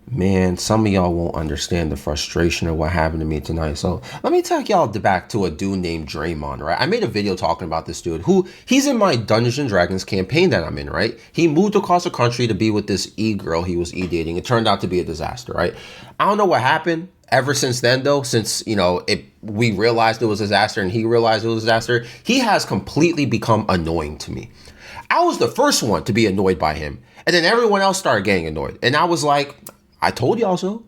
Man, some of y'all won't understand the frustration of what happened to me tonight. So let me take y'all back to a dude named Draymond, right? I made a video talking about this dude who he's in my Dungeons and Dragons campaign that I'm in, right? He moved across the country to be with this girl he was dating. It turned out to be a disaster, right? I don't know what happened. Ever since then, though, since we realized it was a disaster and he realized it was a disaster, he has completely become annoying to me. I was the first one to be annoyed by him, and then everyone else started getting annoyed, and I was like, I told y'all so.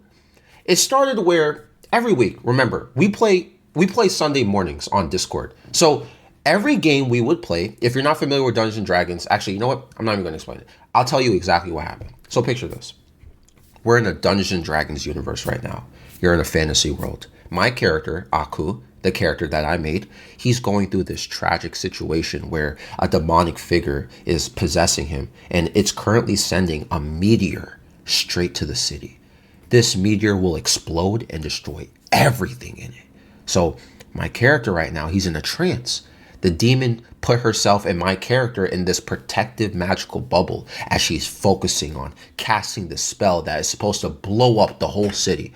It started where every week, remember, we play Sunday mornings on Discord. So every game we would play, if you're not familiar with Dungeons and Dragons, actually, you know what? I'm not even going to explain it. I'll tell you exactly what happened. So picture this. We're in a Dungeons and Dragons universe right now. You're in a fantasy world. My character, Aku, the character that I made, he's going through this tragic situation where a demonic figure is possessing him, and it's currently sending a meteor straight to the city. This meteor will explode and destroy everything in it. So my character right now, he's in a trance. The demon put herself and my character in this protective magical bubble as she's focusing on casting the spell that is supposed to blow up the whole city.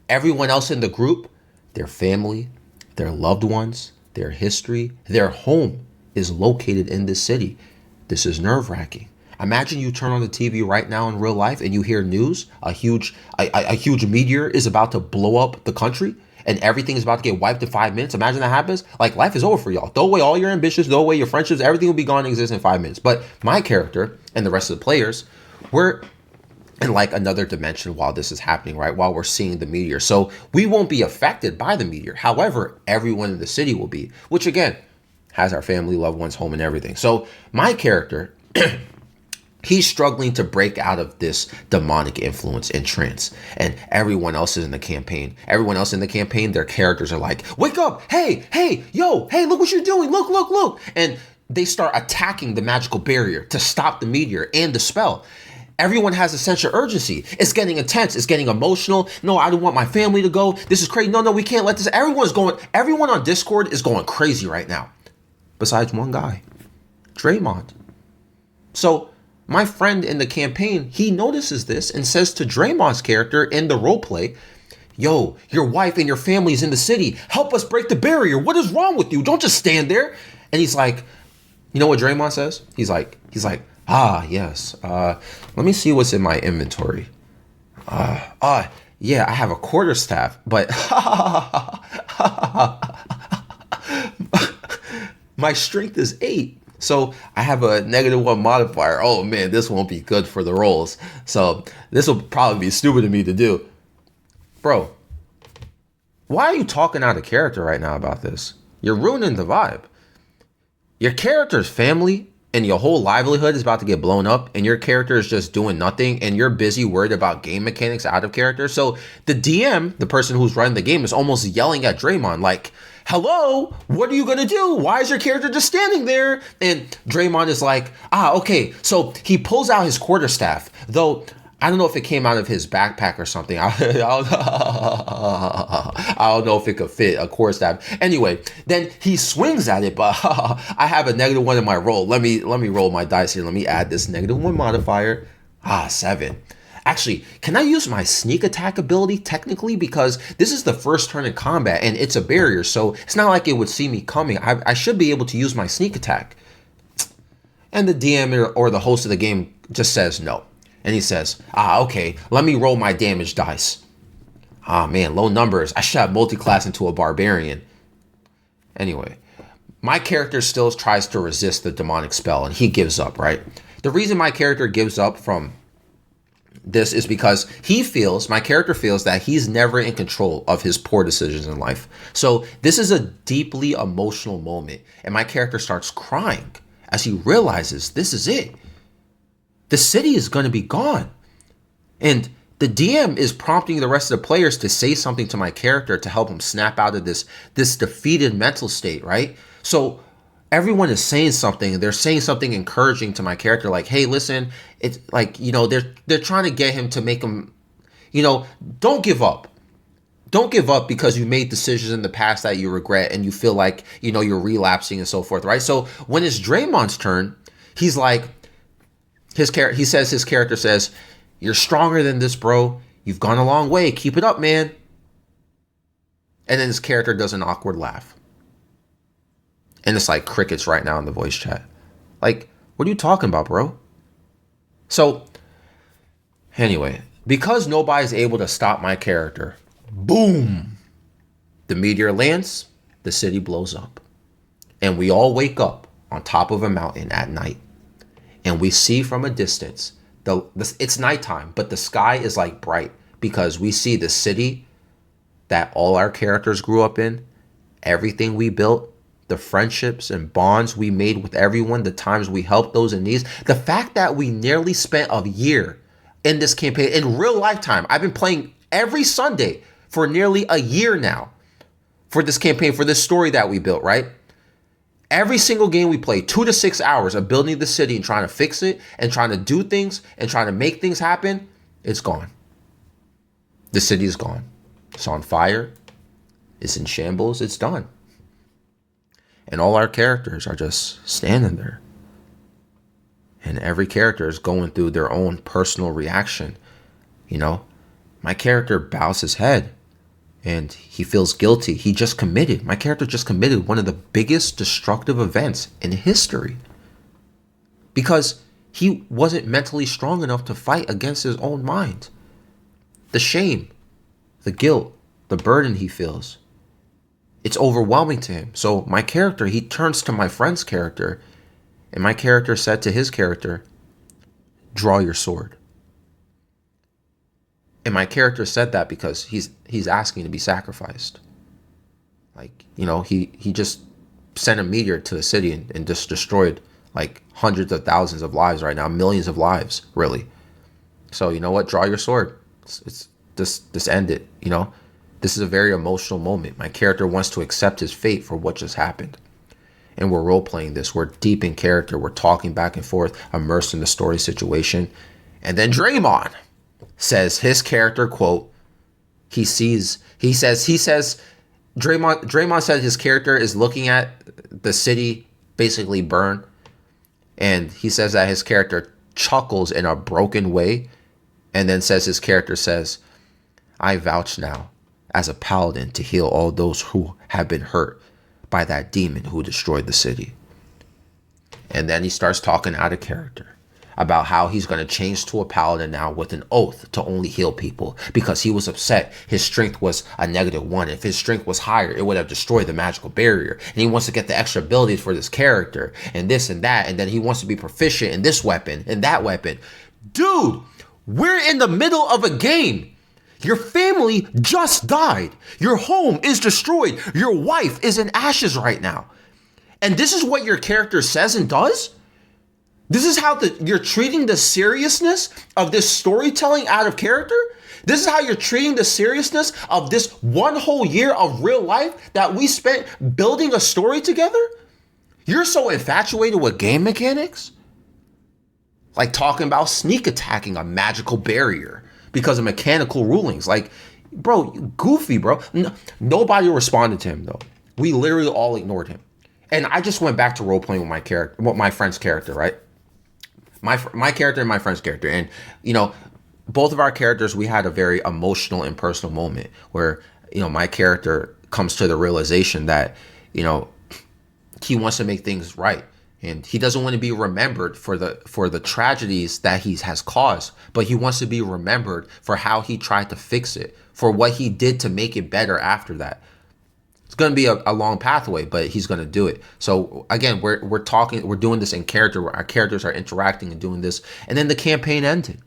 Everyone else in the group, their family, their loved ones, their history, their home is located in this city. This is nerve-wracking. Imagine you turn on the TV right now in real life and you hear news, a huge meteor is about to blow up the country and everything is about to get wiped in 5 minutes. Imagine that happens. Like, life is over for y'all. Throw away all your ambitions, throw away your friendships, everything will be gone and exist in 5 minutes. But my character and the rest of the players, we're in like another dimension while this is happening, right? While we're seeing the meteor. So we won't be affected by the meteor. However, everyone in the city will be, which again, has our family, loved ones, home, and everything. So my character, he's struggling to break out of this demonic influence and trance. And everyone else is in the campaign. Everyone else in the campaign, their characters are like, wake up, hey, yo, hey, look what you're doing, look. And they start attacking the magical barrier to stop the meteor and the spell. Everyone has a sense of urgency. It's getting intense. It's getting emotional. No, I don't want my family to go. This is crazy. No, we can't let this. Everyone on Discord is going crazy right now. Besides one guy, Draymond. So my friend in the campaign, he notices this and says to Draymond's character in the roleplay, yo, your wife and your family is in the city. Help us break the barrier. What is wrong with you? Don't just stand there. And he's like, you know what Draymond says? He's like, yes. Let me see what's in my inventory. Yeah, I have a quarterstaff, but my strength is 8. So I have a -1 modifier. Oh man, this won't be good for the rolls. So this will probably be stupid of me to do. Bro, why are you talking out of character right now about this? You're ruining the vibe. Your character's family and your whole livelihood is about to get blown up, and your character is just doing nothing, and you're busy worried about game mechanics out of character. So the DM, the person who's running the game, is almost yelling at Draymond like, hello, what are you gonna do? Why is your character just standing there? And Draymond is like, okay. So he pulls out his quarterstaff, though I don't know if it came out of his backpack or something. I don't know if it could fit a quarterstaff. Anyway, then he swings at it, but I have a -1 in my roll. Let me roll my dice here. Let me add this -1 modifier. 7. Actually, can I use my sneak attack ability technically? Because this is the first turn in combat and it's a barrier, so it's not like it would see me coming. I should be able to use my sneak attack. And the DM or the host of the game just says no. And he says, okay, let me roll my damage dice. Man, low numbers. I should have multi-class into a barbarian. Anyway, my character still tries to resist the demonic spell and he gives up, right? The reason my character gives up from this is because my character feels that he's never in control of his poor decisions in life. So this is a deeply emotional moment and my character starts crying as he realizes this is it. The city is going to be gone. And the DM is prompting the rest of the players to say something to my character to help him snap out of this defeated mental state, right? So everyone is saying something. They're saying something encouraging to my character, like, hey, listen, it's like, they're trying to get him to make him, don't give up. Don't give up because you made decisions in the past that you regret and you feel like, you're relapsing and so forth, right? So when it's Draymond's turn, he's like, his character says, you're stronger than this, bro. You've gone a long way. Keep it up, man. And then his character does an awkward laugh. And it's like crickets right now in the voice chat. Like, what are you talking about, bro? So, anyway, because nobody's able to stop my character, boom, the meteor lands, the city blows up. And we all wake up on top of a mountain at night. And we see from a distance, it's nighttime, but the sky is like bright because we see the city that all our characters grew up in, everything we built, the friendships and bonds we made with everyone, the times we helped those in need, the fact that we nearly spent a year in this campaign in real lifetime. I've been playing every Sunday for nearly a year now for this campaign, for this story that we built, right? Every single game we play, 2 to 6 hours of building the city and trying to fix it and trying to do things and trying to make things happen, it's gone. The city is gone. It's on fire. It's in shambles. It's done. And all our characters are just standing there. And every character is going through their own personal reaction. You know, my character bows his head and he feels guilty. He just committed. My character just committed one of the biggest destructive events in history. Because he wasn't mentally strong enough to fight against his own mind. The shame, the guilt, the burden he feels, it's overwhelming to him. So my character, he turns to my friend's character, and my character said to his character, draw your sword. And my character said that because he's asking to be sacrificed. Like, you know, he just sent a meteor to the city and just destroyed like hundreds of thousands of lives right now, millions of lives, really. So you know what? Draw your sword. It's just end it, you know? This is a very emotional moment. My character wants to accept his fate for what just happened. And we're role-playing this. We're deep in character. We're talking back and forth, immersed in the story situation. And then Draymond says his character, quote, Draymond said his character is looking at the city basically burn. And he says that his character chuckles in a broken way. And then his character says, I vouch now as a paladin to heal all those who have been hurt by that demon who destroyed the city. And then he starts talking out of character about how he's going to change to a paladin now with an oath to only heal people because he was upset his strength was a -1. If his strength was higher, it would have destroyed the magical barrier. And he wants to get the extra abilities for this character and this and that. And then he wants to be proficient in this weapon and that weapon. Dude, we're in the middle of a game. Your family just died. Your home is destroyed. Your wife is in ashes right now. And this is what your character says and does? This is how you're treating the seriousness of this storytelling out of character? This is how you're treating the seriousness of this one whole year of real life that we spent building a story together? You're so infatuated with game mechanics? Like talking about sneak attacking a magical barrier because of mechanical rulings. Like, bro, goofy, bro. Nobody responded to him, though. We literally all ignored him. And I just went back to role-playing with my friend's character, right? My character and my friend's character. And, you know, both of our characters, we had a very emotional and personal moment where, you know, my character comes to the realization that, you know, he wants to make things right. And he doesn't want to be remembered for the tragedies that he has caused, but he wants to be remembered for how he tried to fix it, for what he did to make it better after that. It's going to be a long pathway, but he's going to do it. So again, we're doing this in character, where our characters are interacting and doing this. And then the campaign ended.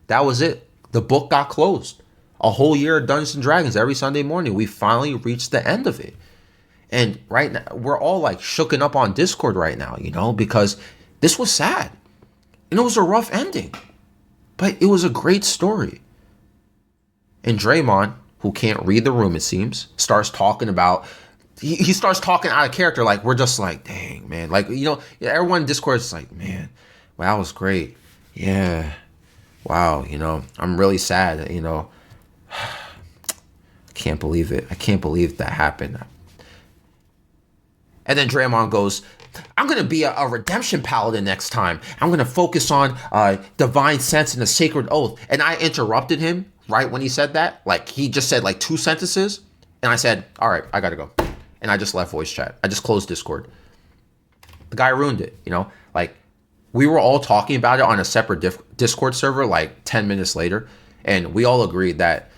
That was it. The book got closed. A whole year of Dungeons and Dragons every Sunday morning. We finally reached the end of it. And right now, we're all like shooken up on Discord right now, you know, because this was sad. And it was a rough ending. But it was a great story. And Draymond, who can't read the room, it seems, starts talking about, he starts talking out of character. Like, we're just like, dang, man. Like, you know, everyone in Discord is like, man, wow, that was great. Yeah. Wow, you know, I'm really sad, you know. I can't believe it. I can't believe that happened. And then Draymond goes, I'm going to be a redemption paladin next time. I'm going to focus on divine sense and a sacred oath. And I interrupted him right when he said that. Like, he just said like 2 sentences, and I said, all right, I gotta go. And I just left voice chat. I just closed Discord. The guy ruined it, you know? Like, we were all talking about it on a separate Discord server like 10 minutes later, and we all agreed that,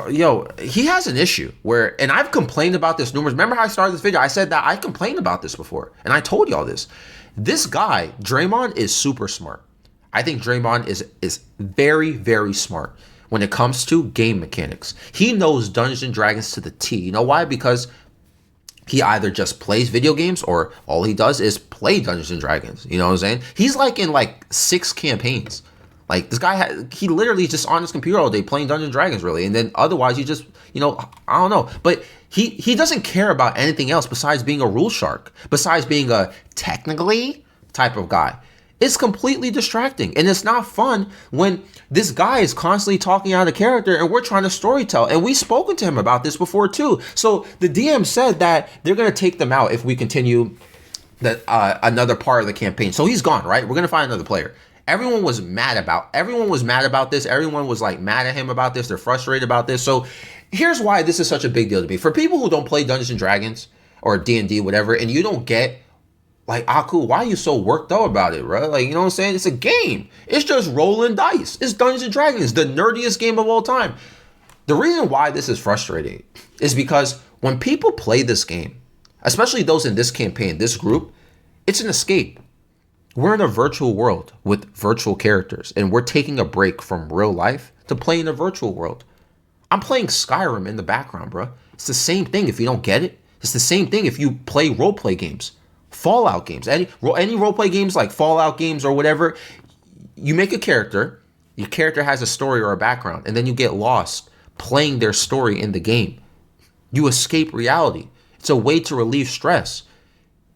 yo, he has an issue where, and I've complained about this numerous. Remember how I started this video? I said that I complained about this before, and I told y'all this. This guy, Draymond, is super smart. I think Draymond is very, very smart when it comes to game mechanics. He knows Dungeons and Dragons to the T. You know why? Because he either just plays video games or all he does is play Dungeons and Dragons. You know what I'm saying? He's like in like 6 campaigns. Like, this guy, he literally is just on his computer all day playing Dungeons and Dragons, really. And then otherwise, you just, you know, I don't know. But he doesn't care about anything else besides being a rule shark, besides being a technically type of guy. It's completely distracting. And it's not fun when this guy is constantly talking out of character and we're trying to storytell. And we've spoken to him about this before, too. So the DM said that they're going to take them out if we continue that another part of the campaign. So he's gone, right? We're going to find another player. Everyone was mad about this. Everyone was like mad at him about this. They're frustrated about this. So here's why this is such a big deal to me. For people who don't play Dungeons and Dragons or D&D, whatever, and you don't get like, Aku, why are you so worked up about it, bro? Like, you know what I'm saying? It's a game. It's just rolling dice. It's Dungeons and Dragons, the nerdiest game of all time. The reason why this is frustrating is because when people play this game, especially those in this campaign, this group, it's an escape. We're in a virtual world with virtual characters, and we're taking a break from real life to play in a virtual world. I'm playing Skyrim in the background, bro. It's the same thing if you don't get it. It's the same thing if you play roleplay games, Fallout games, any roleplay games like Fallout games or whatever. You make a character, your character has a story or a background, and then you get lost playing their story in the game. You escape reality. It's a way to relieve stress.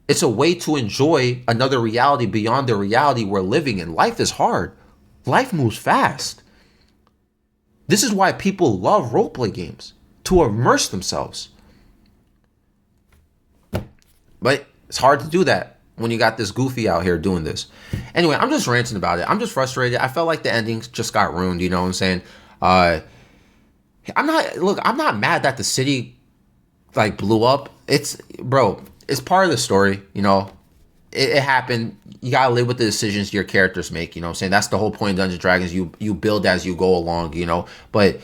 It's a way to enjoy another reality beyond the reality we're living in. Life is hard. Life moves fast. This is why people love roleplay games, to immerse themselves. But it's hard to do that when you got this goofy out here doing this. Anyway, I'm just ranting about it. I'm just frustrated. I felt like the ending just got ruined, you know what I'm saying? I'm not mad that the city like blew up. It's part of the story, you know. It happened. You gotta live with the decisions your characters make, you know what I'm saying? That's the whole point of Dungeons & Dragons. You build as you go along, you know. But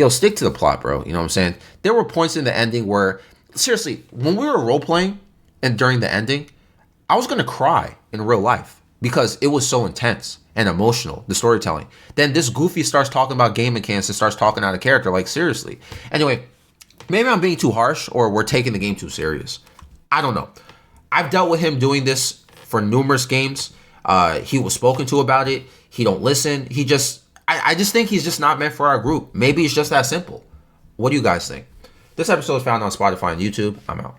stick to the plot, bro. You know what I'm saying? There were points in the ending where, seriously, when we were role-playing and during the ending, I was gonna cry in real life because it was so intense and emotional, the storytelling. Then this goofy starts talking about game mechanics and starts talking out of character, like, seriously. Anyway, maybe I'm being too harsh or we're taking the game too serious. I don't know. I've dealt with him doing this for numerous games. He was spoken to about it. He don't listen. I just think he's just not meant for our group. Maybe it's just that simple. What do you guys think? This episode is found on Spotify and YouTube. I'm out.